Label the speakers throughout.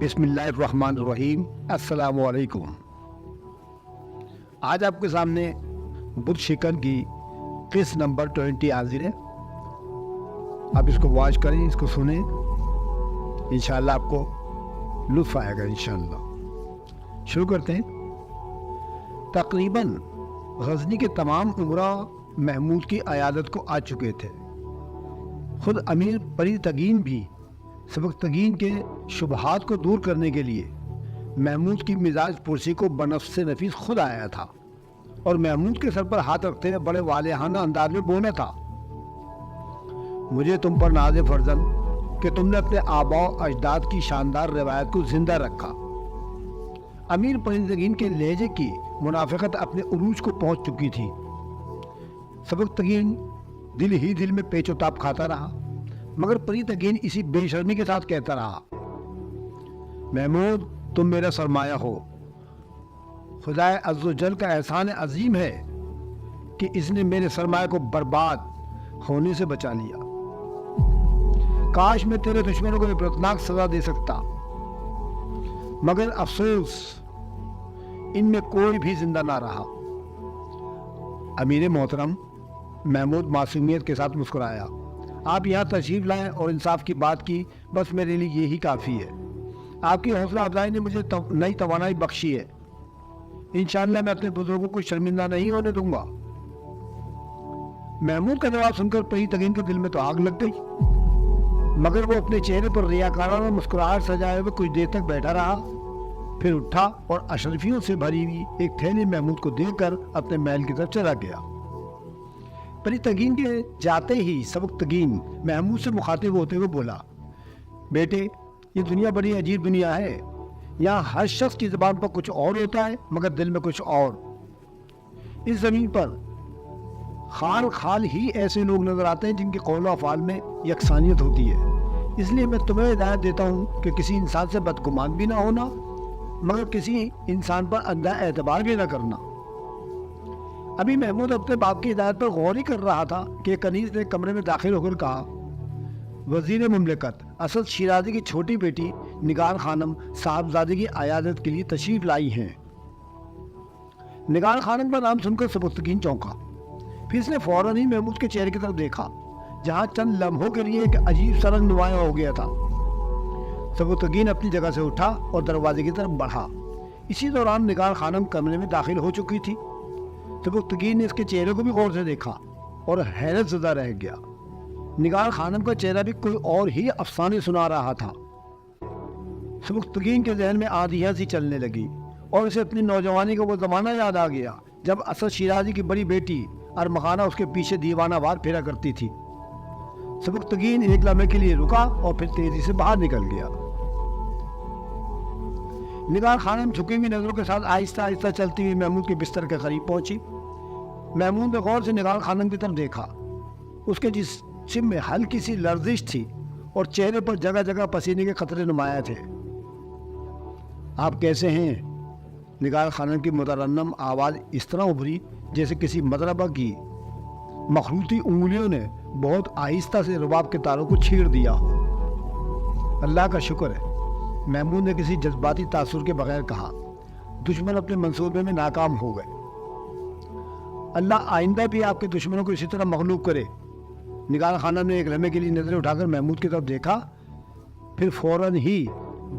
Speaker 1: بسم اللہ الرحمن الرحیم۔ السلام علیکم۔ آج آپ کے سامنے بدھ شکن کی قسط نمبر 20 حاضر ہے۔ آپ اس کو واچ کریں، اس کو سنیں، انشاءاللہ آپ کو لطف آئے گا انشاءاللہ۔ شروع کرتے ہیں۔ تقریباً غزنی کے تمام امراء محمود کی عیادت کو آ چکے تھے۔ خود امیر پری تگین بھی سبکتگین کے شبہات کو دور کرنے کے لیے محمود کی مزاج پرسی کو بنفس نفیس خود آیا تھا اور محمود کے سر پر ہاتھ رکھتے ہوئے بڑے والہانہ انداز میں بولا تھا، مجھے تم پر ناز فرزند کہ تم نے اپنے آباء و اجداد کی شاندار روایت کو زندہ رکھا۔ امیر پری تگین کے لہجے کی منافقت اپنے عروج کو پہنچ چکی تھی۔ سبکتگین دل ہی دل میں پیچ و تاب کھاتا رہا، مگر پری تگین اسی بے شرمی کے ساتھ کہتا رہا، محمود تم میرا سرمایہ ہو، خدائے عز و جل کا احسان عظیم ہے کہ اس نے میرے سرمایہ کو برباد ہونے سے بچا لیا۔ کاش میں تیرے دشمنوں کو عبرتناک سزا دے سکتا، مگر افسوس ان میں کوئی بھی زندہ نہ رہا۔ امیر محترم محمود معصومیت کے ساتھ مسکرایا، آپ یہاں تشریف لائیں اور انصاف کی بات کی، بس میرے لیے یہی کافی ہے۔ آپ کی حوصلہ افزائی نے مجھے نئی توانائی بخشی ہے۔ انشاءاللہ میں اپنے بزرگوں کو شرمندہ نہیں ہونے دوں گا۔ محمود کا جواب سن کر پری تگین کے دل میں تو آگ لگ گئی، مگر وہ اپنے چہرے پر ریاکارانہ مسکراہٹ سجائے ہوئے کچھ دیر تک بیٹھا رہا، پھر اٹھا اور اشرفیوں سے بھری ہوئی ایک تھیلی محمود کو دے کر اپنے محل کی طرف چلا گیا۔ پری تگین کے جاتے ہی سبکتگین محمود سے مخاطب ہوتے ہوئے بولا، بیٹے یہ دنیا بڑی عجیب دنیا ہے، یہاں ہر شخص کی زبان پر کچھ اور ہوتا ہے مگر دل میں کچھ اور۔ اس زمین پر خال خال ہی ایسے لوگ نظر آتے ہیں جن کے قول و افعال میں یکسانیت ہوتی ہے۔ اس لیے میں تمہیں ہدایت دیتا ہوں کہ کسی انسان سے بدگمان بھی نہ ہونا، مگر کسی انسان پر اندھا اعتبار بھی نہ کرنا۔ ابھی محمود اپنے باپ کی ہدایت پر غور ہی کر رہا تھا کہ کنیز نے کمرے میں داخل ہو کر کہا، وزیر مملکت اسد شیرازی کی چھوٹی بیٹی نگار خانم صاحبزادے کی عیادت کے لیے تشریف لائی ہیں۔ نگار خانم کا نام سن کر سبکتگین چونکا، پھر اس نے فوراً ہی محمود کے چہرے کی طرف دیکھا جہاں چند لمحوں کے لیے ایک عجیب سا رنگ نمایاں ہو گیا تھا۔ سبکتگین اپنی جگہ سے اٹھا اور دروازے کی طرف بڑھا۔ اسی دوران نگار خانم کمرے میں داخل ہو چکی تھی۔ سبکتگین نے اس کے چہرے کو بھی غور سے دیکھا اور حیرت زدہ رہ گیا۔ نگار خانم کا چہرہ بھی کوئی اور ہی افسانے سنا رہا تھا۔ سبکتگین کے ذہن میں آندھیاں سی چلنے لگی اور اسے اپنی نوجوانی کا وہ زمانہ یاد آ گیا جب اسد شیرازی کی بڑی بیٹی ارمغانہ اس کے پیچھے دیوانہ وار پھیرا کرتی تھی۔ سبکتگین ایک لمحے کے لیے رکا اور پھر تیزی سے باہر نکل گیا۔ نگار خانم جھکی ہوئی نظروں کے ساتھ آہستہ آہستہ چلتی ہوئی محمود کے بستر کے قریب پہنچی۔ محمود نے غور سے نگار خانم کی طرف دیکھا۔ اس کے جسم میں ہلکی سی لرزش تھی اور چہرے پر جگہ جگہ پسینے کے قطرے نمایاں تھے۔ آپ کیسے ہیں؟ نگار خانم کی مترنم آواز اس طرح ابھری جیسے کسی مضربہ کی مخروطی انگلیوں نے بہت آہستہ سے رباب کے تاروں کو چھیڑ دیا ہو۔ اللہ کا شکر ہے، محمود نے کسی جذباتی تاثر کے بغیر کہا، دشمن اپنے منصوبے میں ناکام ہو گئے۔ اللہ آئندہ بھی آپ کے دشمنوں کو اسی طرح مغلوب کرے۔ نگار خانم نے ایک لمحے کے لیے نظریں اٹھا کر محمود کی طرف دیکھا، پھر فوراً ہی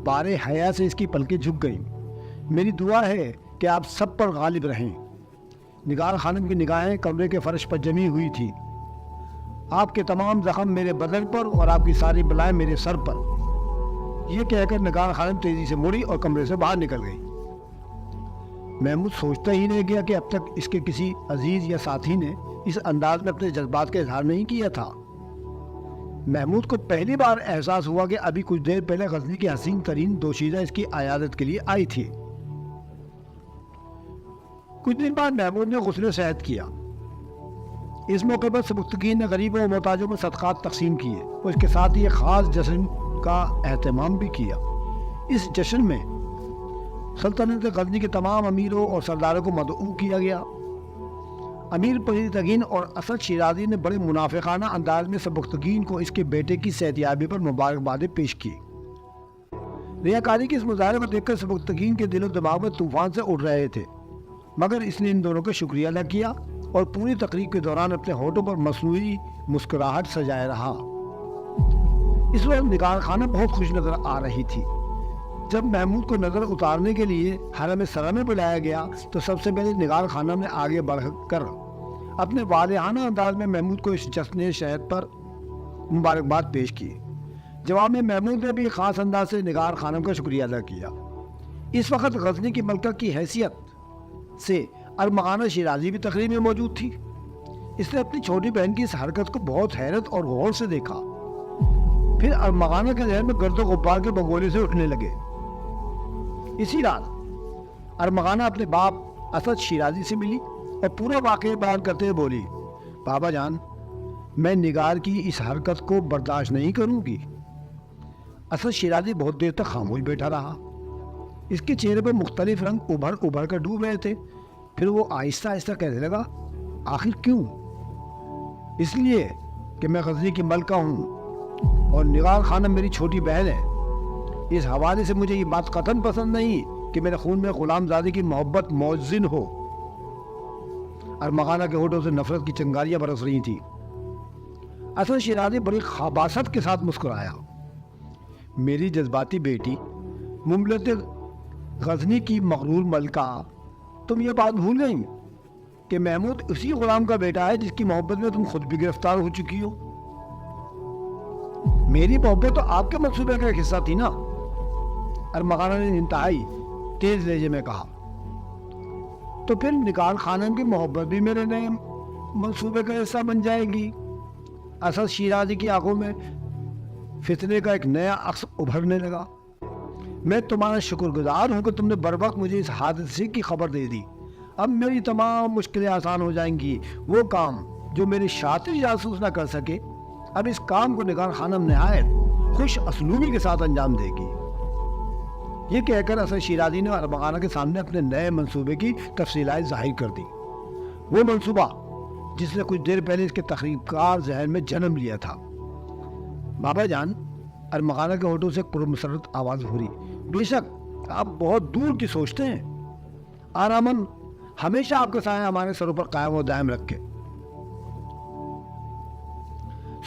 Speaker 1: بارے حیا سے اس کی پلکیں جھک گئیں۔ میری دعا ہے کہ آپ سب پر غالب رہیں۔ نگار خانم کی نگاہیں کمرے کے فرش پر جمی ہوئی تھی۔ آپ کے تمام زخم میرے بدن پر اور آپ کی ساری بلائیں میرے سر پر۔ یہ کہہ کر نگار خانم تیزی سے مڑی اور کمرے سے باہر نکل گئی۔ محمود سوچتا ہی نہیں گیا کہ اب تک اس کے کسی عزیز یا ساتھی نے اس انداز میں اپنے جذبات کا اظہار نہیں کیا تھا۔ محمود کو پہلی بار احساس ہوا کہ ابھی کچھ دیر پہلے غزنی کی حسین ترین دوشیزہ اس کی عیادت کے لیے آئی تھی۔ کچھ دن بعد محمود نے غسل صحت کیا۔ اس موقع پر سبکتگین نے غریبوں اور محتاجوں میں صدقات تقسیم کیے اور اس کے ساتھ ہی ایک خاص جشن کا اہتمام بھی کیا۔ اس جشن میں سلطنت غزنی کے تمام امیروں اور سرداروں کو مدعو کیا گیا۔ امیر پری تگین اور اسد شیرازی نے بڑے منافقانہ انداز میں سبکتگین کو اس کے بیٹے کی صحتیابی پر مبارکبادیں پیش کی۔ ریاکاری کے اس مظاہرے کو دیکھ کر سبکتگین کے دل و دماغ میں طوفان سے اڑ رہے تھے، مگر اس نے ان دونوں کا شکریہ ادا کیا اور پوری تقریب کے دوران اپنے ہونٹوں پر مصنوعی مسکراہٹ سجائے رہا۔ اس وقت نگار خانہ بہت خوش نظر آ رہی تھی۔ جب محمود کو نظر اتارنے کے لیے حرم سرا میں بلایا گیا تو سب سے پہلے نگار خانم نے آگے بڑھ کر اپنے والہانہ انداز میں محمود کو اس جشن شہد پر مبارکباد پیش کی۔ جواب میں محمود نے بھی خاص انداز سے نگار خانم کا شکریہ ادا کیا۔ اس وقت غزنی کی ملکہ کی حیثیت سے ارمغانہ شیرازی بھی تقریب میں موجود تھی۔ اس نے اپنی چھوٹی بہن کی اس حرکت کو بہت حیرت اور غور سے دیکھا۔ پھر ارمغانہ کے ذہن میں گرد و غبار کے بگولے سے اٹھنے لگے۔ اسی رات ارمغانہ اپنے باپ اسد شیرازی سے ملی اور پورا واقعہ بیان کرتے ہوئے بولی، بابا جان، میں نگار کی اس حرکت کو برداشت نہیں کروں گی۔ اسد شیرازی بہت دیر تک خاموش بیٹھا رہا۔ اس کے چہرے پر مختلف رنگ ابھر کر ڈوب رہے تھے۔ پھر وہ آہستہ آہستہ کہنے لگا، آخر کیوں؟ اس لیے کہ میں غزنی کی ملکہ ہوں اور نگار خانم میری چھوٹی بہن ہے۔ اس حوالے سے مجھے یہ بات قطعاً پسند نہیں کہ میرے خون میں غلام زادی کی محبت موزن ہو۔ ارمغانہ کے ہونٹوں سے نفرت کی چنگاریاں برس رہی تھیں۔ اسد شیرازی بڑی خباثت کے ساتھ مسکرایا، میری جذباتی بیٹی، مملکت غزنی کی مغرور ملکہ، تم یہ بات بھول گئی کہ محمود اسی غلام کا بیٹا ہے جس کی محبت میں تم خود بھی گرفتار ہو چکی ہو۔ میری محبت تو آپ کے منصوبے کا ایک حصہ تھی نا، ارمغانہ نے انتہائی تیز لہجے میں کہا۔ تو پھر نگار خانم کی محبت بھی میرے نئے منصوبے کا حصہ بن جائے گی۔ اسد شیرازی کی آنکھوں میں فتنے کا ایک نیا عکس ابھرنے لگا۔ میں تمہارا شکر گزار ہوں کہ تم نے بروقت مجھے اس حادثے کی خبر دے دی۔ اب میری تمام مشکلیں آسان ہو جائیں گی۔ وہ کام جو میری شاطر جاسوس نہ کر سکے، اب اس کام کو نگار خانم نہایت خوش اسلوبی کے ساتھ انجام دے گی۔ یہ کہہ کر اسد شیرازی نے ارمغانہ کے سامنے اپنے نئے منصوبے کی تفصیلات ظاہر کر دی۔ وہ منصوبہ جس نے کچھ دیر پہلے اس کے تخریب کار ذہن میں جنم لیا تھا۔ بابا جان، ارمغانہ کے ہونٹوں سے پرمسرت آواز ہو رہی، بے شک آپ بہت دور کی سوچتے ہیں۔ آرامن ہمیشہ آپ کا سایہ ہمارے سروں پر قائم و دائم رکھے۔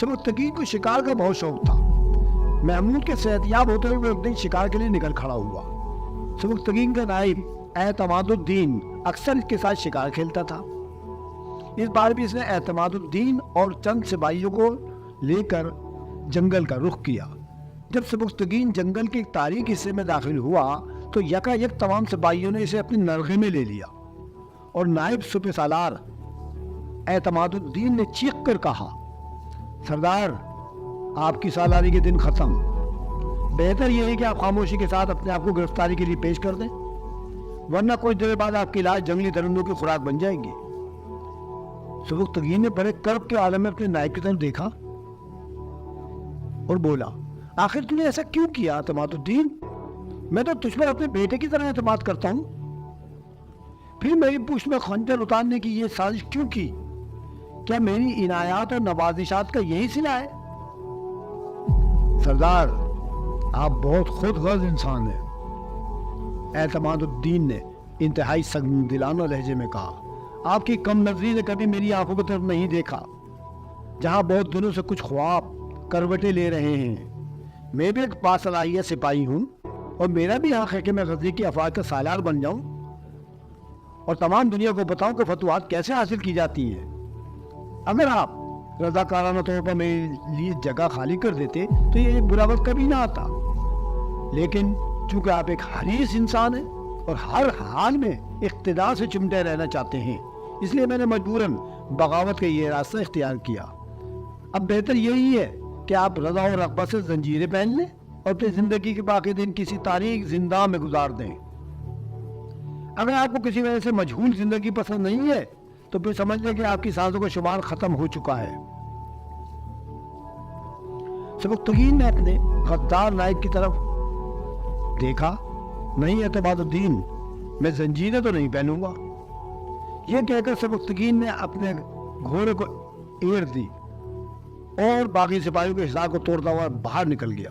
Speaker 1: سبکتگین کو شکار کا بہت شوق تھا۔ محمود کے صحتیاب ہوتے ہوئے وہ ایک دن شکار کے لیے نکل کھڑا ہوا۔ سبکتگین کا نائب اعتماد الدین اکثر اس کے ساتھ شکار کھیلتا تھا۔ اس بار بھی اس نے اعتماد الدین اور چند سپاہیوں کو لے کر جنگل کا رخ کیا۔ جب سبکتگین جنگل کے ایک تاریک حصے میں داخل ہوا تو یکا یک تمام سپاہیوں نے اسے اپنے نرغے میں لے لیا اور نائب سپہ سالار اعتماد الدین نے چیخ کر کہا، سردار، آپ کی سالاری کے دن ختم۔ بہتر یہ ہے کہ آپ خاموشی کے ساتھ اپنے آپ کو گرفتاری کے لیے پیش کر دیں، ورنہ کچھ دیر بعد آپ کی لاش جنگلی درندوں کی خوراک بن جائے گی۔ سبکتگین نے بڑے کرب کے عالم میں اپنے نائب کی طرف دیکھا اور بولا، آخر تم نے ایسا کیوں کیا اعتماد الدین؟ میں تو تجھ پر اپنے بیٹے کی طرح اعتماد کرتا ہوں، پھر میری پشت میں خنجر اتارنے کی یہ سازش کیوں کی؟ کیا میری عنایات اور نوازشات کا یہی صلہ ہے؟ سردار، آپ بہت خود غرض انسان ہیں، اعتماد الدین نے انتہائی سنگ دلانہ لہجے میں کہا۔ آپ کی کم نظری نے کبھی میری آنکھوں کی طرف نہیں دیکھا، جہاں بہت دنوں سے کچھ خواب کروٹیں لے رہے ہیں۔ میں بھی ایک باصلاحیت سپاہی ہوں اور میرا بھی حق ہے کہ میں غزنی کی افواج کا سالار بن جاؤں اور تمام دنیا کو بتاؤں کہ فتوحات کیسے حاصل کی جاتی ہیں۔ اگر آپ رضاکارانہ طور پر میرے لیے جگہ خالی کر دیتے تو یہ برا وقت کبھی نہ آتا، لیکن چونکہ آپ ایک حریص انسان ہیں اور ہر حال میں اقتدار سے چمٹے رہنا چاہتے ہیں، اس لیے میں نے مجبوراً بغاوت کا یہ راستہ اختیار کیا۔ اب بہتر یہی ہے کہ آپ رضا و رغبت سے زنجیریں پہن لیں اور اپنی زندگی کے باقی دن کسی تاریک زندہ میں گزار دیں۔ اگر آپ کو کسی وجہ سے مجہول زندگی پسند نہیں ہے تو پھر سمجھ لیں کہ آپ کی سانسوں کا شمار ختم ہو چکا ہے۔ سبکتگین نے اپنے غدار نائب کی طرف دیکھا۔ نہیں اعتماد الدین، میں زنجیریں تو نہیں پہنوں گا۔ یہ کہہ کر سبکتگین نے اپنے گھوڑے کو ایڑ دی اور باقی سپاہیوں کے حصار کو توڑتا ہوا باہر نکل گیا۔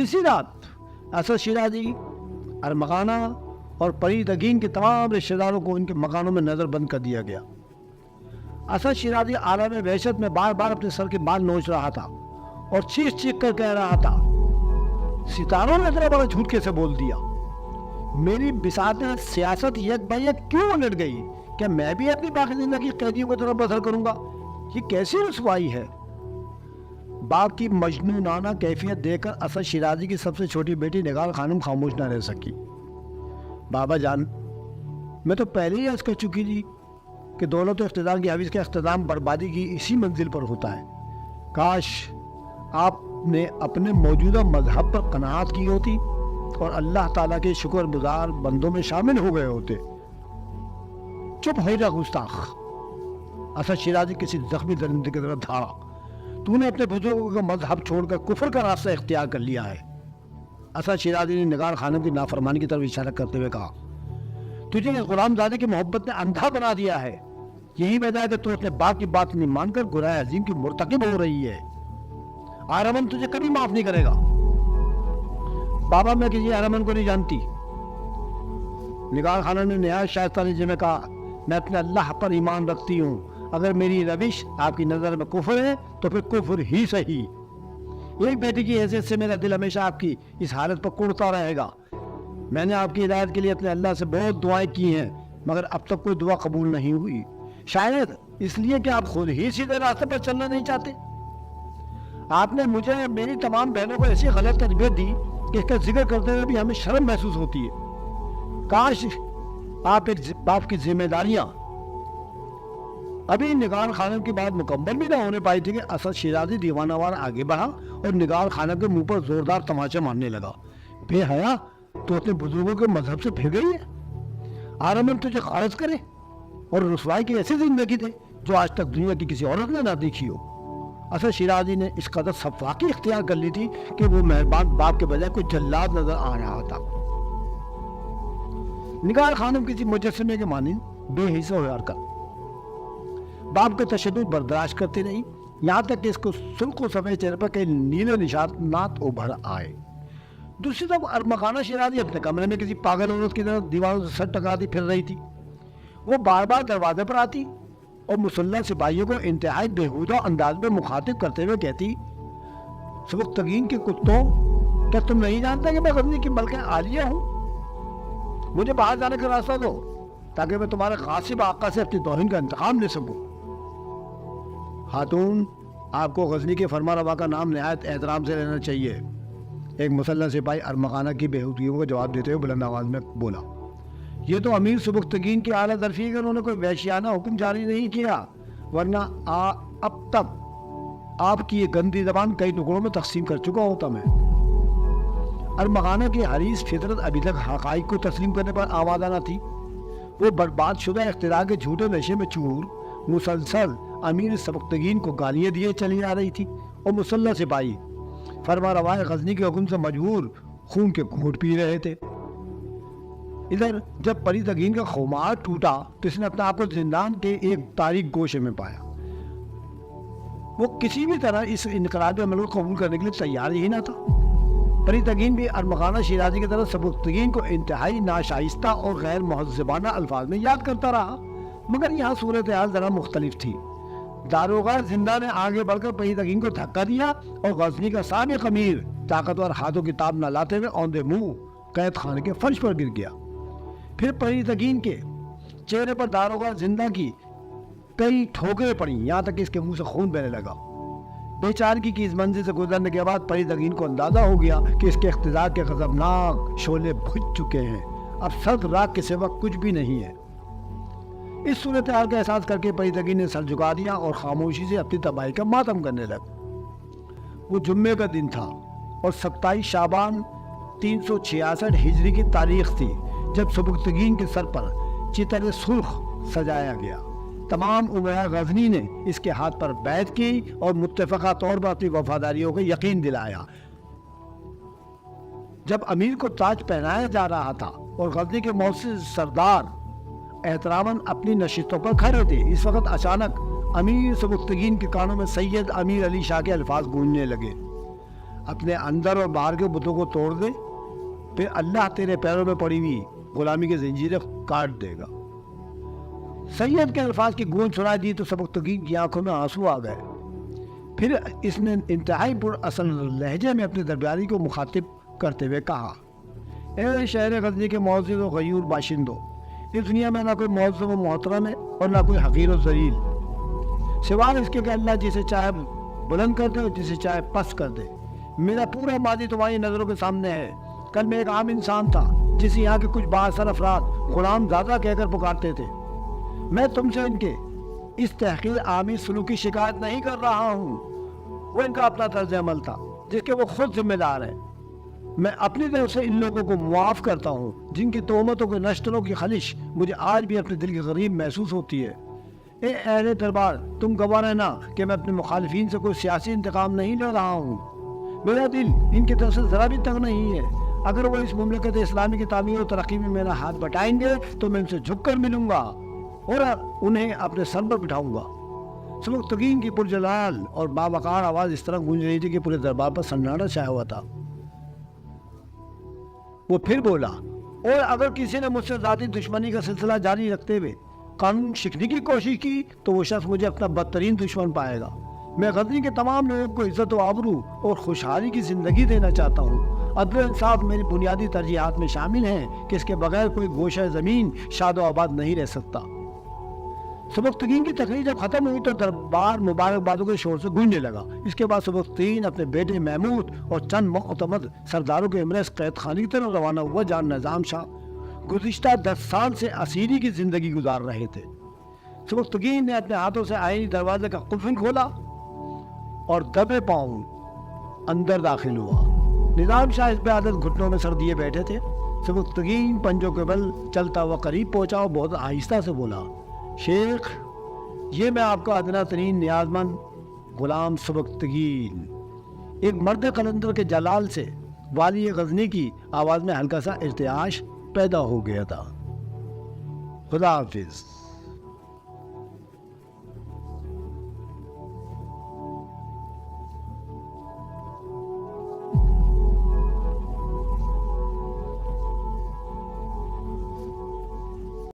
Speaker 1: اسی رات اسد شیرازی، ارمغانہ اور پری تگین کے تمام رشتہ داروں کو ان کے مکانوں میں نظر بند کر دیا گیا۔ اسد شیرازی عالم وحشت میں بار بار اپنے سر کے بال نوچ رہا تھا اور چیخ چیخ کر کہہ رہا تھا، ستاروں نے اتنا بڑا جھوٹ کیسے بول دیا؟ میری بساط سیاست یک بہ یک کیوں الٹ گئی؟ کیا میں بھی اپنی باقی زندگی قیدیوں کی طرف بسر کروں گا؟ یہ کیسی رسوائی ہے؟ باپ کی مجنونانہ کیفیت دیکھ کر اسد شیرازی کی سب سے چھوٹی بیٹی نگار خانم خاموش نہ رہ سکی۔ بابا جان، میں تو پہلے ہی عرض کر چکی تھی کہ دولت و اقتدار کی حویث کا اختتام بربادی کی اسی منزل پر ہوتا ہے۔ کاش آپ نے اپنے موجودہ مذہب پر قناعت کی ہوتی اور اللہ تعالیٰ کے شکر گزار بندوں میں شامل ہو گئے ہوتے۔ چپ ہو جا گستاخ، اسد شیرازی کسی زخمی درندے کی طرف دھاڑا۔ تو نے اپنے بزرگوں کا مذہب چھوڑ کر کفر کا راستہ اختیار کر لیا ہے۔ اسد شیرازی نے نگار خانم کی نافرمانی کی طرف اشارہ کرتے ہوئے کہا، تجھے اس غلام زادے کی محبت نے اندھا بنا دیا ہے۔ یہی وجہ ہے کہ تو اپنے باپ کی بات نہیں مان کر گناہ عظیم کی مرتکب ہو رہی ہے۔ آرمن تجھے کبھی معاف نہیں کرے گا۔ بابا، میں کسی آرمن کو نہیں جانتی۔ نگار خانم نے نہایت شائستہ لہجے میں کہا، میں اپنے اللہ پر ایمان رکھتی ہوں۔ اگر میری روش آپ کی نظر میں کفر ہے تو پھر کفر ہی صحیح۔ ایک بیٹی کی حیثیت سے میرا دل ہمیشہ آپ کی اس حالت پر کڑتا رہے گا۔ میں نے آپ کی ہدایت کے لیے اپنے اللہ سے بہت دعائیں کی ہیں، مگر اب تک کوئی دعا قبول نہیں ہوئی۔ شاید اس لیے کہ آپ خود ہی سیدھے راستے پر چلنا نہیں چاہتے۔ آپ نے مجھے میری تمام بہنوں کو ایسی غلط تربیت دی کہ اس کا ذکر کرتے ہوئے بھی ہمیں شرم محسوس ہوتی ہے۔ کاش آپ ایک باپ کی ذمہ داریاں۔ ابھی نگار خانم کی بات مکمل بھی نہ ہونے پائی تھی کہ اسد شیرازی دیوانہ وار آگے بڑھا اور نگار خانم کے منہ پر زوردار تماچے مارنے لگا۔ بے حیا، تو اپنے بزرگوں کے مذہب سے پھر گئی ہے؟ آرمن تجھے خارج کرے اور رسوائی کی ایسی زندگی دے جو آج تک دنیا کی کسی عورت نے نہ دیکھی ہو۔ اسد شیرازی نے اس قدر صفاقی اختیار کر لی تھی کہ وہ مہربان باپ کے بجائے کوئی جلاد نظر آ رہا تھا۔ نگار خانم کسی مجسمے کے مانند بے حصہ ہو کر باپ کا تشدد برداشت کرتی رہی، یہاں تک کہ اس کو سرخ و سفید چہرے پر کئی نیلے نشانات ابھر آئے۔ دوسری طرف ارمغانہ شیرازی اپنے کمرے میں کسی پاگل عورت کی طرح دیواروں سے سر ٹکراتی پھر رہی تھی۔ وہ بار بار دروازے پر آتی اور مسلح سپاہیوں کو انتہائی بےہودہ انداز میں مخاطب کرتے ہوئے کہتی، سبکتگین کے کتوں، کیا تم نہیں جانتے کہ میں غزنی کی ملکہ عالیہ ہوں؟ مجھے باہر جانے کا راستہ دو تاکہ میں تمہارے غاصب آقا سے اپنی توہین کا انتقام لے سکوں۔ خاتون، آپ کو غزنی کے فرما روا کا نام نہایت احترام سے لینا چاہیے، ایک مسلح سپاہی ارمغانہ کی بےہودگیوں کا جواب دیتے ہوئے بلند آواز میں بولا۔ یہ تو امیر سبکتگین کی اعلیٰ ظرفی ہے کہ انہوں نے کوئی وحشیانہ حکم جاری نہیں کیا، ورنہ اب تک آپ کی یہ گندی زبان کئی ٹکڑوں میں تقسیم کر چکا ہوتا میں۔ ارمغانہ کی حریص فطرت ابھی تک حقائق کو تسلیم کرنے پر آمادہ نہ تھی۔ وہ برباد شدہ اختراع کے جھوٹے نشے میں چور مسلسل امیر سبکتگین کو گالیاں دیے چلی آ رہی تھی اور مسلح سپاہی فرما روائے غزنی کے حکم سے مجبور خون کے گھونٹ پی رہے تھے۔ ادھر جب پری تگین کا خمار ٹوٹا تو اس نے اپنے آپ کو زندان کے ایک تاریک گوشے میں پایا۔ وہ کسی بھی طرح اس انقلابی عمل کو قبول کرنے کے لیے تیار ہی نہ تھا۔ پری تگین بھی ارمغانہ شیرازی کی طرف سبکتگین کو انتہائی ناشائستہ اور غیر مہذبانہ الفاظ میں یاد کرتا رہا، مگر یہاں صورتحال ذرا مختلف تھی۔ داروغہ زندہ نے آگے بڑھ کر پری تگین کو دھکا دیا اور غزنی کا سابق امیر طاقتور ہاتھوں کی تاب نہ لاتے ہوئے اوندے منہ قید خانے کے فرش پر گر گیا۔ پھر پری تگین کے چہرے پر داروغہ زندہ کی کئی ٹھوکریں پڑیں، یہاں تک کہ اس کے منہ سے خون بہنے لگا۔ بیچارگی کی اس منزل سے گزرنے کے بعد پری تگین کو اندازہ ہو گیا کہ اس کے اقتدار کے غضبناک شعلے بجھ چکے ہیں، اب سرد راگ کے سوا کچھ بھی نہیں ہے۔ اس صورتحال کا احساس کر کے پری تگین نے سر جھکا دیا اور خاموشی سے اپنی تباہی کا ماتم کرنے لگا۔ وہ جمعے کا دن تھا اور 27 شعبان 366 ہجری کی تاریخ تھی جب سبکتگین کے سر پر چتر سرخ سجایا گیا۔ تمام امراء غزنی نے اس کے ہاتھ پر بیعت کی اور متفقہ طور پر اپنی وفاداریوں کو یقین دلایا۔ جب امیر کو تاج پہنایا جا رہا تھا اور غزنی کے معزز سردار احتراماً اپنی نشستوں پر کھڑے تھے، اس وقت اچانک امیر سبکتگین کے کانوں میں سید امیر علی شاہ کے الفاظ گونجنے لگے۔ اپنے اندر اور باہر کے بتوں کو توڑ دے، پھر اللہ تیرے پیروں میں پڑی ہوئی غلامی کی زنجیریں کاٹ دے گا۔ سید کے الفاظ کی گونج سنائی دی تو سبکتگین کی آنکھوں میں آنسو آ گئے۔ پھر اس نے انتہائی پر اصل لہجے میں اپنے درباری کو مخاطب کرتے ہوئے کہا، اے شہر غزنی کے معزز و غیور باشندوں، اس دنیا میں نہ کوئی معظم و محترم ہے اور نہ کوئی حقیر و ذلیل، سوائے اس کے کہ اللہ جسے چاہے بلند کر دے اور جسے چاہے پست کر دے۔ میرا پورا ماضی تمہاری نظروں کے سامنے ہے۔ کل میں ایک عام انسان تھا جسے یہاں کے کچھ بااثر افراد غلام زادہ کہہ کر پکارتے تھے۔ میں تم سے ان کے اس تحقیر آمیز سلوک کی شکایت نہیں کر رہا ہوں، وہ ان کا اپنا طرز عمل تھا جس کے وہ خود ذمہ دار ہیں۔ میں اپنی طرف سے ان لوگوں کو معاف کرتا ہوں جن کی تہمتوں کے نشتروں کی خلش مجھے آج بھی اپنے دل کے قریب محسوس ہوتی ہے۔ اے اہل دربار، تم گواہ رہنا کہ میں اپنے مخالفین سے کوئی سیاسی انتقام نہیں لے رہا ہوں۔ میرا دل ان کی طرف سے ذرا بھی تنگ نہیں ہے۔ اگر وہ اس مملکت اسلامی کی تعمیر و ترقی میں میرا ہاتھ بٹائیں گے تو میں ان سے جھک کر ملوں گا اور انہیں اپنے سر پر بٹھاؤں گا۔ سبکتگین کی پرجلال اور باوقار آواز اس طرح گونج رہی تھی کہ پورے دربار پر سناٹا چھایا ہوا تھا۔ وہ پھر بولا، اور اگر کسی نے مجھ سے ذاتی دشمنی کا سلسلہ جاری رکھتے ہوئے قانون شکنی کی کوشش کی تو وہ شخص مجھے اپنا بدترین دشمن پائے گا۔ میں غزنی کے تمام لوگوں کو عزت و آبرو اور خوشحالی کی زندگی دینا چاہتا ہوں۔ عدل و انصاف میری بنیادی ترجیحات میں شامل ہیں کہ اس کے بغیر کوئی گوشہ زمین شاد و آباد نہیں رہ سکتا۔ سبکتگین کی تقریر جب ختم ہوئی تو دربار مبارکبادوں کے شور سے گونجنے لگا۔ اس کے بعد سبکتگین اپنے بیٹے محمود اور چند معتمد سرداروں کے امرس قید خانے کی طرف روانہ ہوا جہاں نظام شاہ گزشتہ 10 سال سے اسیری کی زندگی گزار رہے تھے۔ سبکتگین نے اپنے ہاتھوں سے آئینی دروازے کا قفل کھولا اور دبے پاؤں اندر داخل ہوا۔ نظام شاہ اس پہ عادت گھٹنوں میں سر دیے بیٹھے تھے۔ سبکتگین پنجوں کے بل چلتا ہوا قریب پہنچا اور بہت آہستہ سے بولا، شیخ، یہ میں آپ کا ادنا ترین نیاز مند غلام سبکتگین۔ ایک مرد قلندر کے جلال سے والی غزنی کی آواز میں ہلکا سا ارتعاش پیدا ہو گیا تھا۔ خدا حافظ۔